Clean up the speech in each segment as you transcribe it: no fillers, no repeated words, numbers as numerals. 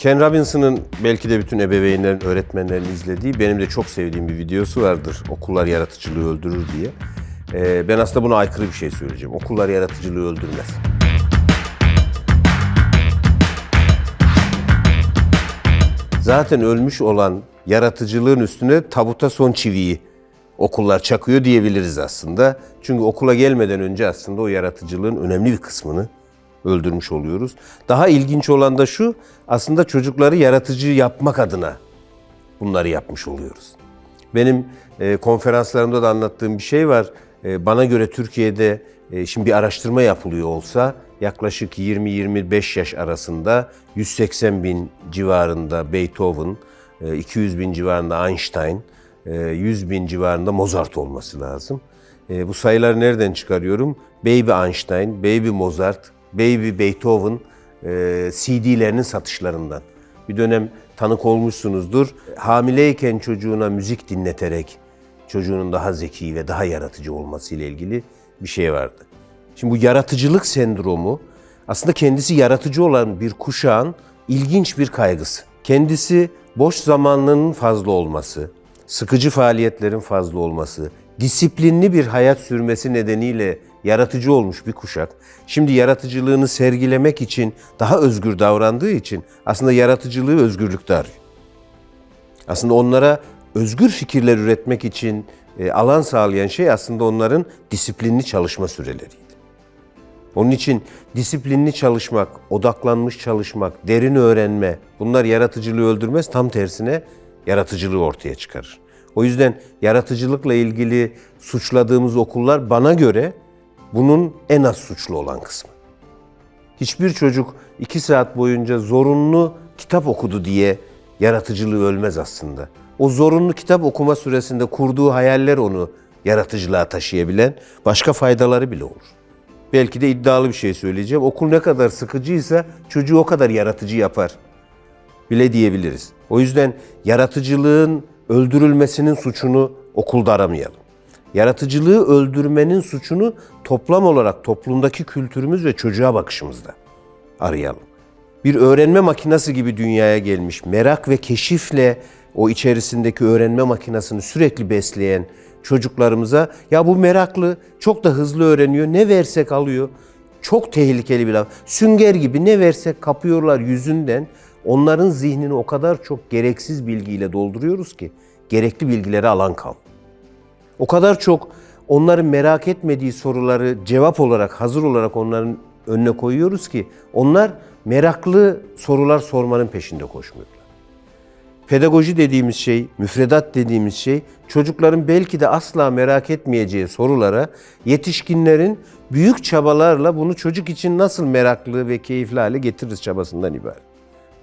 Ken Robinson'ın belki de bütün ebeveynlerin, öğretmenlerin izlediği, benim de çok sevdiğim bir videosu vardır. Okullar yaratıcılığı öldürür diye. Ben aslında buna aykırı bir şey söyleyeceğim. Okullar yaratıcılığı öldürmez. Zaten ölmüş olan yaratıcılığın üstüne tabuta son çiviyi okullar çakıyor diyebiliriz aslında. Çünkü okula gelmeden önce aslında o yaratıcılığın önemli bir kısmını öldürmüş oluyoruz. Daha ilginç olan da şu, aslında çocukları yaratıcı yapmak adına bunları yapmış oluyoruz. Benim konferanslarımda da anlattığım bir şey var. Bana göre Türkiye'de şimdi bir araştırma yapılıyor olsa yaklaşık 20-25 yaş arasında 180 bin civarında Beethoven, 200 bin civarında Einstein, 100 bin civarında Mozart olması lazım. Bu sayıları nereden çıkarıyorum? Baby Einstein, Baby Mozart, Baby Beethoven CD'lerinin satışlarından. Bir dönem tanık olmuşsunuzdur. Hamileyken çocuğuna müzik dinleterek çocuğunun daha zeki ve daha yaratıcı olması ile ilgili bir şey vardı. Şimdi bu yaratıcılık sendromu aslında kendisi yaratıcı olan bir kuşağın ilginç bir kaygısı. Kendisi boş zamanının fazla olması, sıkıcı faaliyetlerin fazla olması, disiplinli bir hayat sürmesi nedeniyle yaratıcı olmuş bir kuşak, şimdi yaratıcılığını sergilemek için daha özgür davrandığı için aslında yaratıcılığı özgürlükte arıyor. Aslında onlara özgür fikirler üretmek için alan sağlayan şey aslında onların disiplinli çalışma süreleriydi. Onun için disiplinli çalışmak, odaklanmış çalışmak, derin öğrenme, bunlar yaratıcılığı öldürmez, tam tersine yaratıcılığı ortaya çıkarır. O yüzden yaratıcılıkla ilgili suçladığımız okullar bana göre bunun en az suçlu olan kısmı. Hiçbir çocuk 2 saat boyunca zorunlu kitap okudu diye yaratıcılığı ölmez aslında. O zorunlu kitap okuma süresinde kurduğu hayaller onu yaratıcılığa taşıyabilen başka faydaları bile olur. Belki de iddialı bir şey söyleyeceğim. Okul ne kadar sıkıcıysa çocuğu o kadar yaratıcı yapar bile diyebiliriz. O yüzden yaratıcılığın öldürülmesinin suçunu okulda aramayalım. Yaratıcılığı öldürmenin suçunu toplam olarak toplumdaki kültürümüz ve çocuğa bakışımızda arayalım. Bir öğrenme makinesi gibi dünyaya gelmiş, merak ve keşifle o içerisindeki öğrenme makinesini sürekli besleyen çocuklarımıza ya bu meraklı, çok da hızlı öğreniyor, ne versek alıyor. Çok tehlikeli bir laf. Sünger gibi ne versek kapıyorlar yüzünden. Onların zihnini o kadar çok gereksiz bilgiyle dolduruyoruz ki gerekli bilgilere alan kal. O kadar çok onların merak etmediği soruları cevap olarak, hazır olarak onların önüne koyuyoruz ki onlar meraklı sorular sormanın peşinde koşmuyorlar. Pedagoji dediğimiz şey, müfredat dediğimiz şey, çocukların belki de asla merak etmeyeceği sorulara yetişkinlerin büyük çabalarla bunu çocuk için nasıl meraklı ve keyifli hale getiririz çabasından ibaret.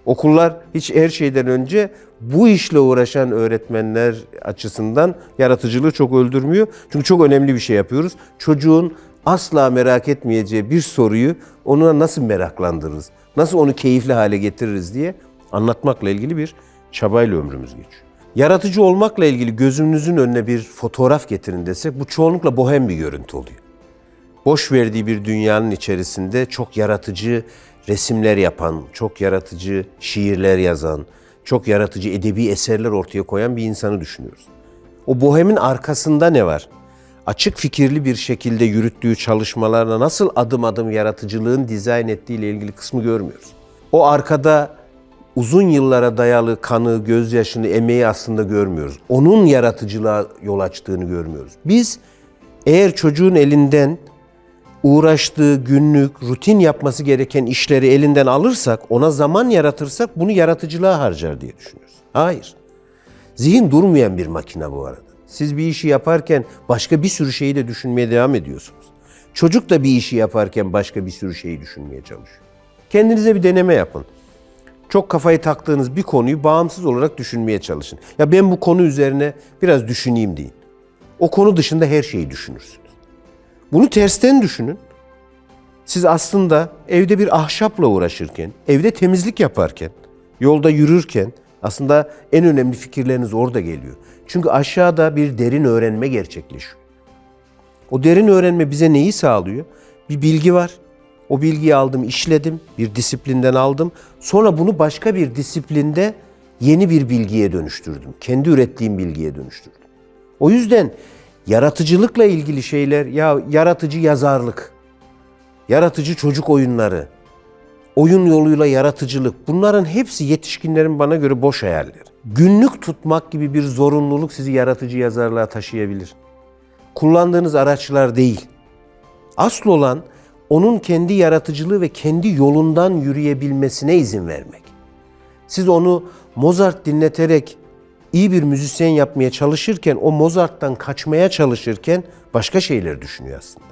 Okullar hiç her şeyden önce bu işle uğraşan öğretmenler açısından yaratıcılığı çok öldürmüyor. Çünkü çok önemli bir şey yapıyoruz. Çocuğun asla merak etmeyeceği bir soruyu ona nasıl meraklandırırız, nasıl onu keyifli hale getiririz diye anlatmakla ilgili bir çabayla ömrümüz geçiyor. Yaratıcı olmakla ilgili gözünüzün önüne bir fotoğraf getirin desek bu çoğunlukla bohem bir görüntü oluyor. Boş verdiği bir dünyanın içerisinde çok yaratıcı resimler yapan, çok yaratıcı şiirler yazan, çok yaratıcı edebi eserler ortaya koyan bir insanı düşünüyoruz. O bohemin arkasında ne var? Açık fikirli bir şekilde yürüttüğü çalışmalarla nasıl adım adım yaratıcılığın dizayn ettiğiyle ilgili kısmı görmüyoruz. O arkada uzun yıllara dayalı kanı, gözyaşını, emeği aslında görmüyoruz. Onun yaratıcılığa yol açtığını görmüyoruz. Biz eğer çocuğun elinden uğraştığı günlük, rutin yapması gereken işleri elinden alırsak, ona zaman yaratırsak bunu yaratıcılığa harcar diye düşünüyoruz. Hayır. Zihin durmayan bir makine bu arada. Siz bir işi yaparken başka bir sürü şeyi de düşünmeye devam ediyorsunuz. Çocuk da bir işi yaparken başka bir sürü şeyi düşünmeye çalışıyor. Kendinize bir deneme yapın. Çok kafayı taktığınız bir konuyu bağımsız olarak düşünmeye çalışın. Ya ben bu konu üzerine biraz düşüneyim deyin. O konu dışında her şeyi düşünürsünüz. Bunu tersten düşünün. Siz aslında evde bir ahşapla uğraşırken, evde temizlik yaparken, yolda yürürken aslında en önemli fikirleriniz orada geliyor. Çünkü aşağıda bir derin öğrenme gerçekleşiyor. O derin öğrenme bize neyi sağlıyor? Bir bilgi var. O bilgiyi aldım, işledim, bir disiplinden aldım. Sonra bunu başka bir disiplinde yeni bir bilgiye dönüştürdüm. Kendi ürettiğim bilgiye dönüştürdüm. O yüzden yaratıcılıkla ilgili şeyler, ya yaratıcı yazarlık, yaratıcı çocuk oyunları, oyun yoluyla yaratıcılık, bunların hepsi yetişkinlerin bana göre boş hayaller. Günlük tutmak gibi bir zorunluluk sizi yaratıcı yazarlığa taşıyabilir. Kullandığınız araçlar değil. Asıl olan onun kendi yaratıcılığı ve kendi yolundan yürüyebilmesine izin vermek. Siz onu Mozart dinleterek iyi bir müzisyen yapmaya çalışırken, o Mozart'tan kaçmaya çalışırken başka şeyler düşünüyor aslında.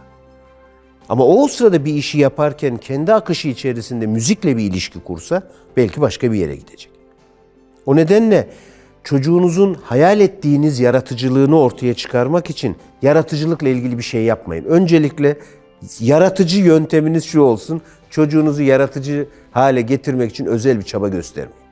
Ama o sırada bir işi yaparken kendi akışı içerisinde müzikle bir ilişki kursa belki başka bir yere gidecek. O nedenle çocuğunuzun hayal ettiğiniz yaratıcılığını ortaya çıkarmak için yaratıcılıkla ilgili bir şey yapmayın. Öncelikle yaratıcı yönteminiz şu olsun: çocuğunuzu yaratıcı hale getirmek için özel bir çaba göstermeyin.